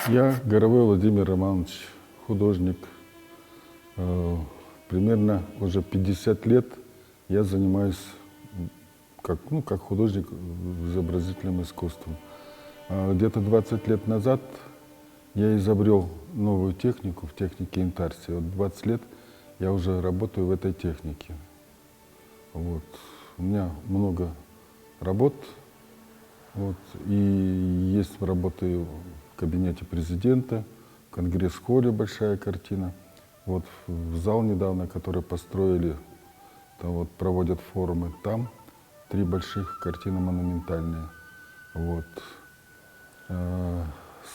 Я Горовой Владимир Романович, художник. Примерно уже 50 лет я занимаюсь как художник изобразительным искусством. Где-то 20 лет назад я изобрел новую технику в технике интарсия. Вот 20 лет я уже работаю в этой технике. Вот. У меня много работ. Вот. И есть работы в кабинете президента, в Конгресс-холле большая картина. Вот в зал недавно, который построили, там вот проводят форумы, там 3 больших картины монументальные. Вот.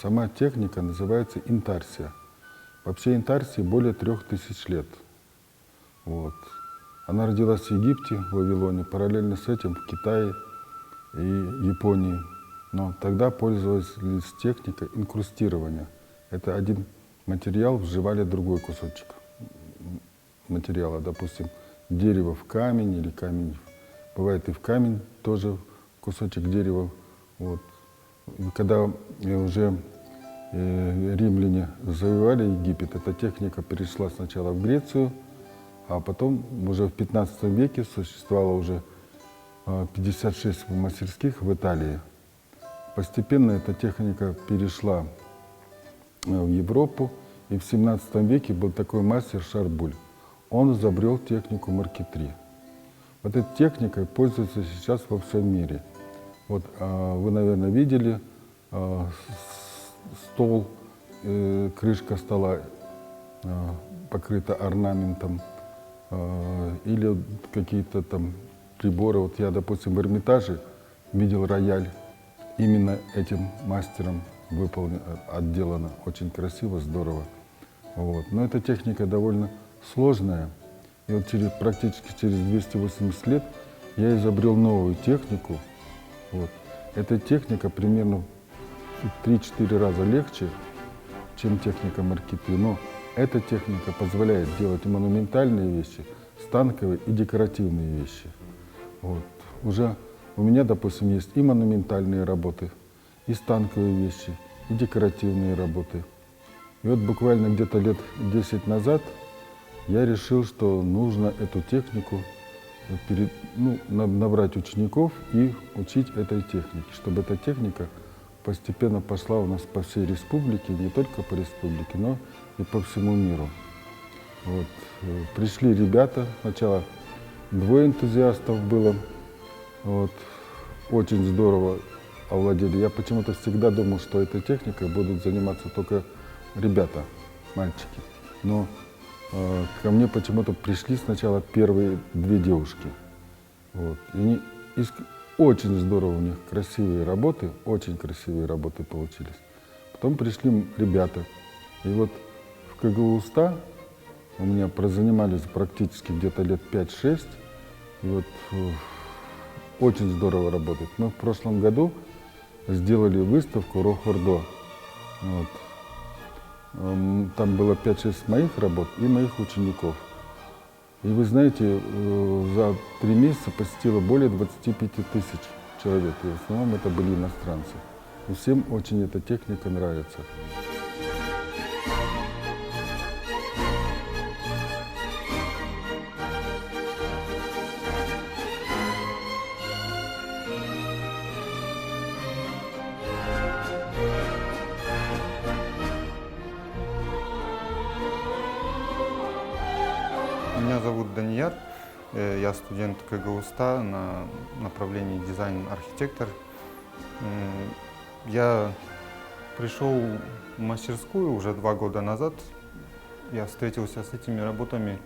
Сама техника называется интарсия. Вообще интарсии более 3000 лет. Вот. Она родилась в Египте, в Вавилоне, параллельно с этим в Китае и Японии. Но тогда пользовались техникой инкрустирования. Это один материал вживали другой кусочек материала, допустим, дерево в камень или камень. Бывает и в камень тоже кусочек дерева. Вот. И когда уже римляне завоевали Египет, эта техника перешла сначала в Грецию, а потом уже в 15 веке существовало уже 56 мастерских в Италии. Постепенно эта техника перешла в Европу, и в 17 веке был такой мастер Шарбуль. Он изобрел технику маркетри. Вот этой техникой пользуется сейчас во всем мире. Вот вы, наверное, видели стол, крышка стола покрыта орнаментом, или какие-то там приборы. Вот я, допустим, в Эрмитаже видел рояль. Именно этим мастером отделано очень красиво, здорово. Вот. Но эта техника довольно сложная. И вот практически через 280 лет я изобрел новую технику. Вот. Эта техника примерно в 3-4 раза легче, чем техника маркетри. Но эта техника позволяет делать и монументальные вещи, станковые и декоративные вещи. Вот. Уже у меня, допустим, есть и монументальные работы, и станковые вещи, и декоративные работы. И вот буквально где-то лет 10 назад я решил, что нужно эту технику набрать учеников и учить этой технике, чтобы эта техника постепенно пошла у нас по всей республике, не только по республике, но и по всему миру. Вот. Пришли ребята, сначала 2 энтузиастов было. Вот. Очень здорово овладели. Я почему-то всегда думал, что этой техникой будут заниматься только ребята, мальчики. Но ко мне почему-то пришли сначала первые 2 девушки. Вот. И они очень здорово, у них красивые работы, очень красивые работы получились. Потом пришли ребята. И вот в КГУ-СТА у меня прозанимались практически где-то лет 5-6. И вот очень здорово работает. Мы в прошлом году сделали выставку Рохвардо. Вот. Там было 5-6 моих работ и моих учеников. И вы знаете, за 3 месяца посетило более 25 тысяч человек. И в основном это были иностранцы. И всем очень эта техника нравится. Меня зовут Данияр, я студент КГУ-СТА на направлении дизайн-архитектор. Я пришел в мастерскую уже 2 года назад. Я встретился с этими работами.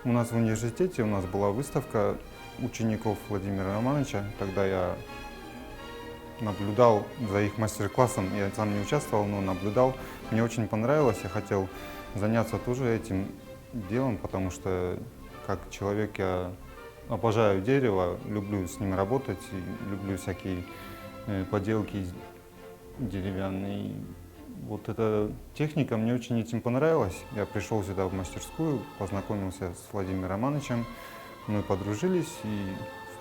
У нас в университете была выставка учеников Владимира Романовича. Тогда я наблюдал за их мастер-классом. Я сам не участвовал, но наблюдал. Мне очень понравилось, я хотел заняться тоже этим делом, потому что как человек я обожаю дерево, люблю с ним работать, люблю всякие поделки деревянные. Вот эта техника мне очень этим понравилась. Я пришел сюда в мастерскую, познакомился с Владимиром Романовичем, мы подружились, и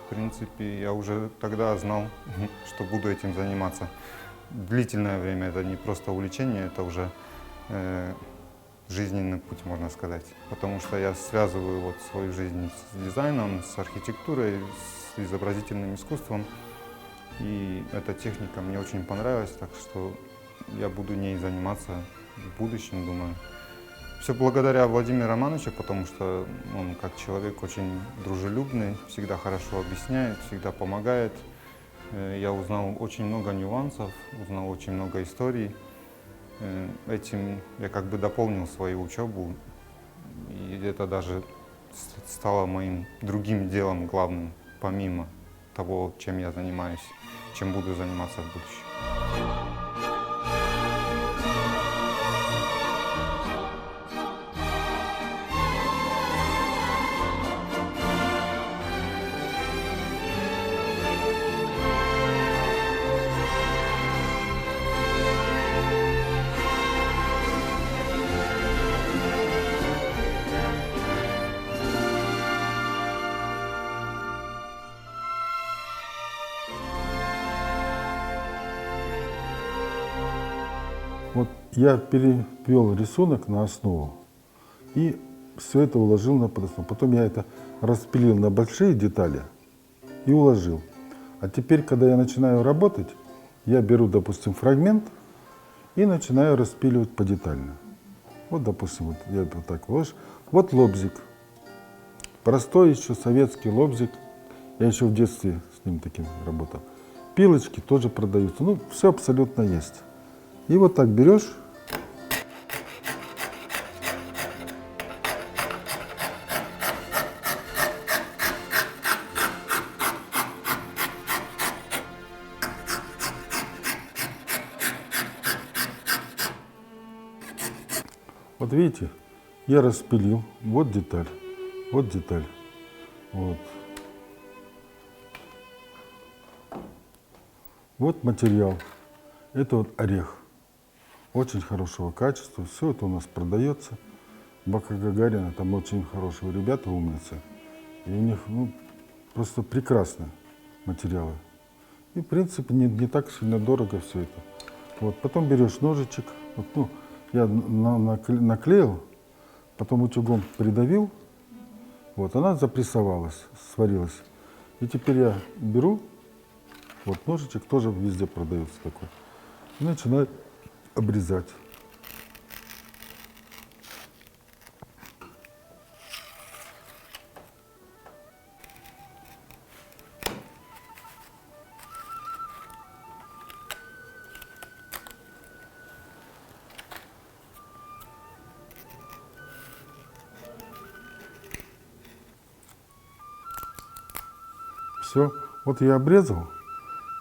в принципе я уже тогда знал, что буду этим заниматься. длительное время, это не просто увлечение, это уже жизненный путь, можно сказать. Потому что я связываю вот свою жизнь с дизайном, с архитектурой, с изобразительным искусством. И эта техника мне очень понравилась, так что я буду ней заниматься в будущем, думаю. Все благодаря Владимиру Романовичу, потому что он как человек очень дружелюбный, всегда хорошо объясняет, всегда помогает. Я узнал очень много нюансов, узнал очень много историй. Этим я как бы дополнил свою учебу, и это даже стало моим другим делом главным, помимо того, чем я занимаюсь, чем буду заниматься в будущем. Вот я перевел рисунок на основу и все это уложил на подоснову. Потом я это распилил на большие детали и уложил. А теперь, когда я начинаю работать, я беру, допустим, фрагмент и начинаю распиливать подетально. Вот, допустим, вот я вот так ложу. Вот лобзик. Простой еще советский лобзик. Я еще в детстве с ним таким работал. Пилочки тоже продаются. Ну, все абсолютно есть. И вот так берешь. Вот видите, я распилил. Вот деталь, вот деталь. Вот. Вот материал. Это вот орех. Очень хорошего качества. Все это у нас продается. Бака Гагарина, там очень хорошие ребята, умницы. И у них просто прекрасные материалы. И в принципе не так сильно дорого все это. Вот. Потом берешь ножичек. Вот, я наклеил, потом утюгом придавил. Вот, она запрессовалась, сварилась. И теперь я беру, вот ножичек тоже везде продается такой. И начинаю обрезать. Все, вот я обрезал,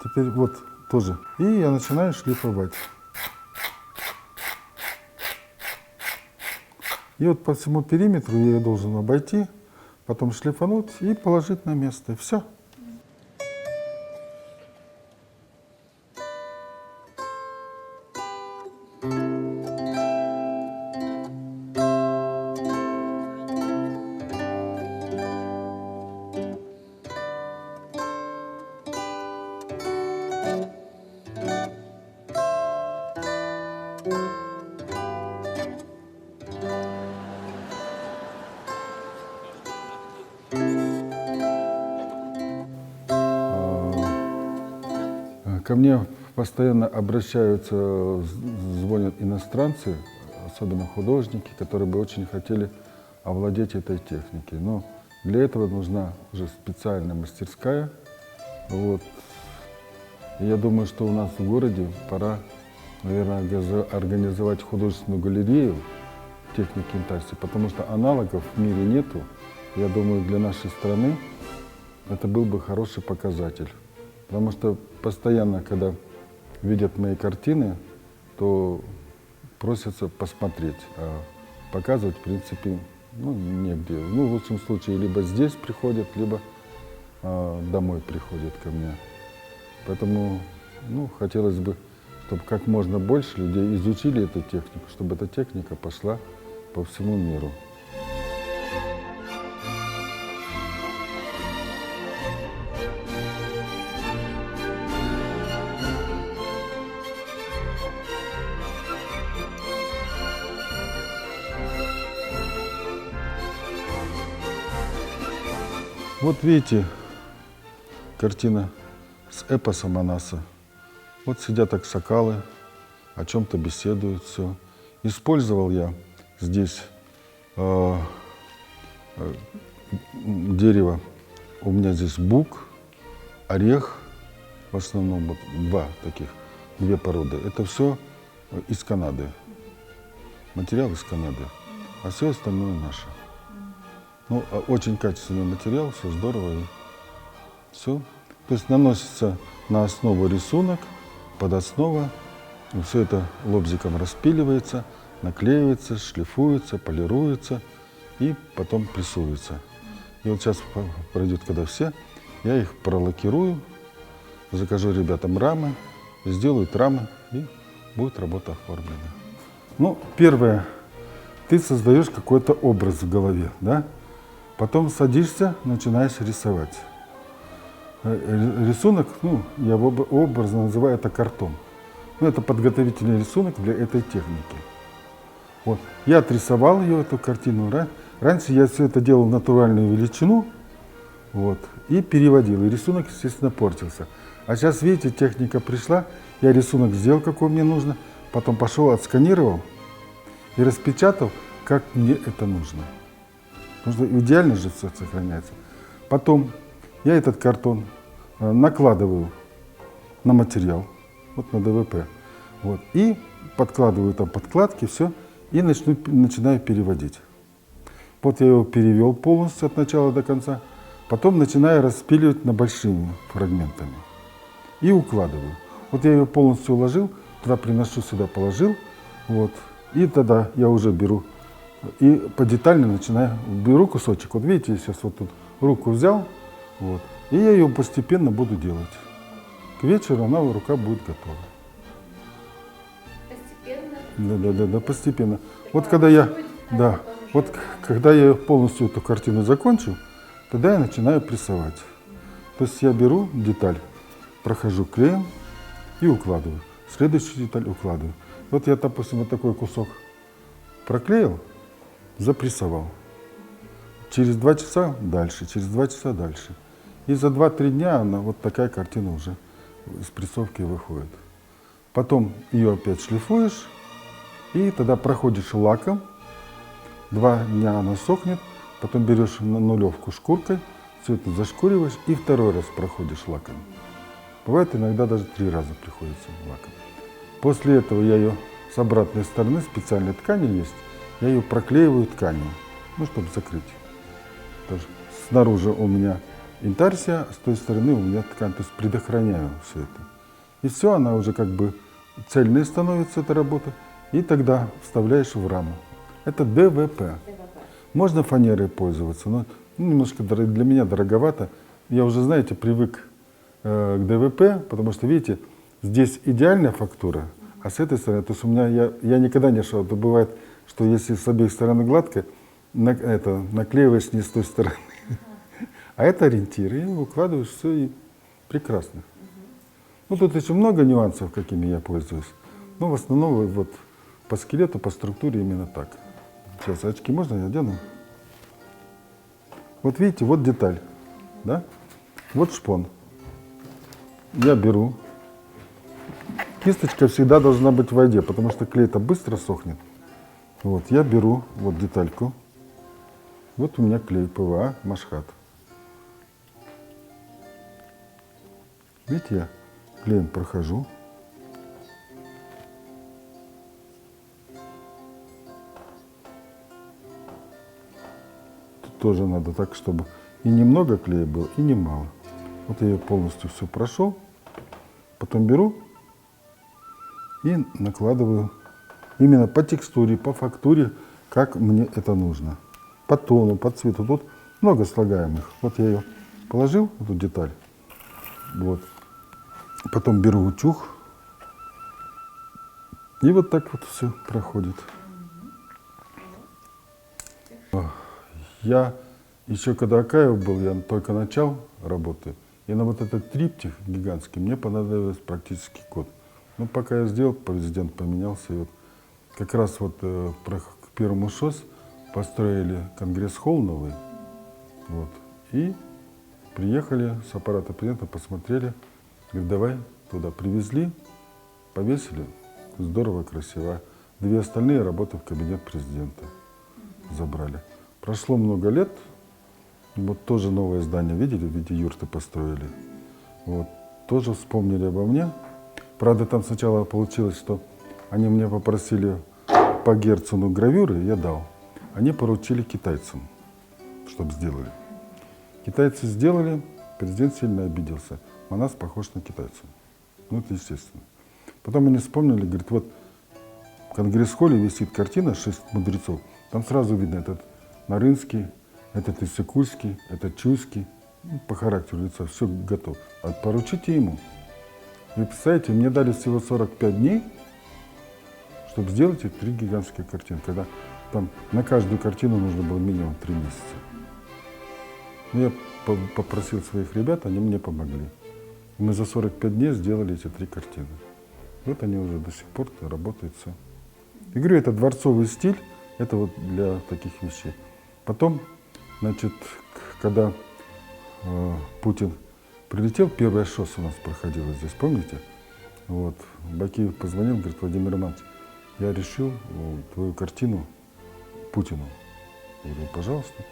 теперь вот тоже. И я начинаю шлифовать. И вот по всему периметру я ее должен обойти, потом шлифануть и положить на место. И все. Ко мне постоянно обращаются, звонят иностранцы, особенно художники, которые бы очень хотели овладеть этой техникой. Но для этого нужна уже специальная мастерская. Вот. И я думаю, что у нас в городе пора, наверное, организовать художественную галерею техники интарсии, потому что аналогов в мире нету. Я думаю, для нашей страны это был бы хороший показатель. Потому что постоянно, когда видят мои картины, то просятся посмотреть. А показывать, в принципе, негде. В лучшем случае, либо здесь приходят, либо домой приходят ко мне. Поэтому, хотелось бы, чтобы как можно больше людей изучили эту технику, чтобы эта техника пошла по всему миру. Вот видите, картина с эпосом Манаса. Вот сидят аксакалы, о чем-то беседуют, все. Использовал я здесь дерево. У меня здесь бук, орех, в основном вот две породы. Это все из Канады. Материал из Канады, а все остальное наше. Ну, очень качественный материал, все здорово. И все. То есть наносится на основу рисунок, подоснова. Все это лобзиком распиливается, наклеивается, шлифуется, полируется и потом прессуется. И вот сейчас пройдет, когда все, я их пролакирую, закажу ребятам рамы, сделают рамы, и будет работа оформлена. Ну, первое, ты создаешь какой-то образ в голове, да? Потом садишься, начинаешь рисовать. Рисунок, ну, я образно называю это картон. Ну, это подготовительный рисунок для этой техники. Вот. Я отрисовал ее, эту картину. Раньше я все это делал в натуральную величину, вот, и переводил. И рисунок, естественно, портился. А сейчас, видите, техника пришла, я рисунок сделал, какой мне нужно, потом пошел, отсканировал и распечатал, как мне это нужно. Потому что идеально же все сохраняется. Потом я этот картон накладываю на материал, вот на ДВП, вот, и подкладываю там подкладки, все, и начинаю переводить. Вот я его перевел полностью от начала до конца, потом начинаю распиливать на большими фрагментами и укладываю. Вот я ее полностью уложил, туда приношу, сюда положил, вот, и тогда я уже беру и подетально начинаю, беру кусочек, вот видите, я сейчас вот тут руку взял, вот, и я ее постепенно буду делать. К вечеру рука будет готова. Постепенно? Да, постепенно. Вот когда я, когда я полностью эту картину закончу, тогда я начинаю прессовать. То есть я беру деталь, прохожу клеем и укладываю. Следующую деталь укладываю. Вот я, допустим, вот такой кусок проклеил, запрессовал. Через 2 часа дальше, через 2 часа дальше. И за 2-3 дня вот такая картина уже из прессовки выходит. Потом ее опять шлифуешь, и тогда проходишь лаком. 2 дня она сохнет, потом берешь на нулевку шкуркой, все это зашкуриваешь и второй раз проходишь лаком. Бывает иногда даже 3 раза приходится лаком. После этого я ее с обратной стороны, специальной ткани есть, я ее проклеиваю тканью, ну, чтобы закрыть. Тоже снаружи у меня интарсия, с той стороны у меня ткань, то есть предохраняю все это. И все, она уже как бы цельной становится, эта работа, и тогда вставляешь в раму. Это ДВП. Можно фанерой пользоваться, но немножко для меня дороговато. Я уже, знаете, привык к ДВП, потому что, видите, здесь идеальная фактура, а с этой стороны, то есть у меня, я никогда не шел, это бывает, что если с обеих сторон гладко, наклеиваешь не с той стороны. А это ориентир, и укладываешь все, и прекрасно. Ну, тут еще много нюансов, какими я пользуюсь. Но в основном вот по скелету, по структуре именно так. Сейчас очки можно я одену? Вот видите, вот деталь, да? Вот шпон. Я беру. Кисточка всегда должна быть в воде, потому что клей-то быстро сохнет. Вот, я беру вот детальку. Вот у меня клей ПВА Машхат. Видите, я клеем прохожу. Тут тоже надо так, чтобы и немного клея было, и немало. Вот я ее полностью все прошел. Потом беру и накладываю именно по текстуре, по фактуре, как мне это нужно. По тону, по цвету. Тут много слагаемых. Вот я ее положил, эту деталь. Вот. Потом беру утюг. И вот так вот все проходит. Я еще когда Акаев был, я только начал работы. И на вот этот триптих гигантский мне понадобился практически год. Но пока я сделал, президент поменялся. И вот как раз вот к первому ШОС построили конгресс-холл новый. Вот. И Приехали с аппарата президента, посмотрели, говорит, давай туда. Привезли, повесили, здорово, красиво. 2 остальные работы в кабинет президента забрали. Прошло много лет, вот тоже новое здание видели, в виде юрты построили. Вот, тоже вспомнили обо мне. Правда, там сначала получилось, что они меня попросили по Герцену гравюры, я дал. Они поручили китайцам, чтобы сделали. Китайцы сделали, президент сильно обиделся. Манас похож на китайца. Ну, это естественно. Потом они вспомнили, говорит, вот в Конгресс-холле висит картина «6 мудрецов». Там сразу видно, этот Нарынский, этот Иссыкульский, этот Чуйский. Ну, по характеру лица все готово. А поручите ему. Вы представляете, мне дали всего 45 дней, чтобы сделать эти 3 гигантские картины. Когда там на каждую картину нужно было минимум 3 месяца. Ну, я попросил своих ребят, они мне помогли. И мы за 45 дней сделали эти 3 картины. Вот они уже до сих пор работают все. И говорю, это дворцовый стиль, это вот для таких вещей. Потом, значит, когда Путин прилетел, первая ШОС у нас проходила здесь, помните? Вот, Бакиев позвонил, говорит, Владимир Иванович, я решил твою картину Путину. Я говорю, пожалуйста,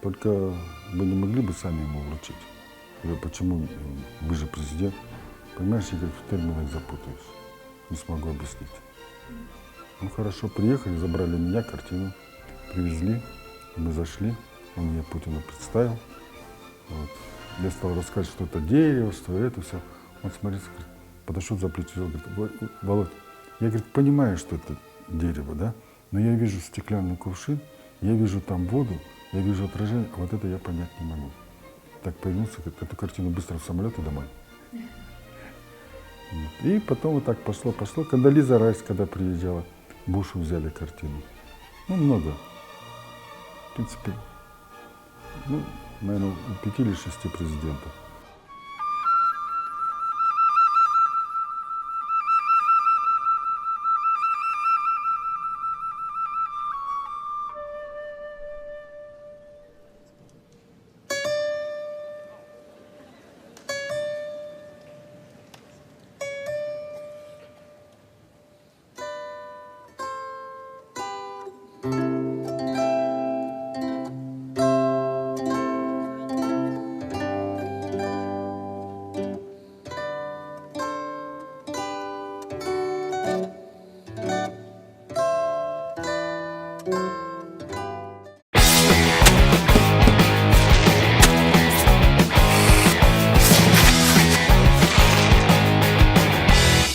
только вы не могли бы сами ему вручить? Я говорю, почему? Вы же президент. Понимаешь, я говорю, в терминах запутаюсь, не смогу объяснить. Ну хорошо, приехали, забрали меня, картину, привезли, мы зашли, он мне Путина представил. Вот. Я стал рассказывать, что это дерево, что это все. Он смотрит, подошел за плечо, говорит, Володь, я, говорит, понимаю, что это дерево, да, но я вижу стеклянный кувшин, я вижу там воду, я вижу отражение, а вот это я понять не могу. Так появился, говорит, эту картину быстро в самолет и домой. И потом вот так пошло. Когда Лиза Райс, когда приезжала, Бушу взяли картину. Ну, много. В принципе, ну, наверное, у 5 или 6 президентов.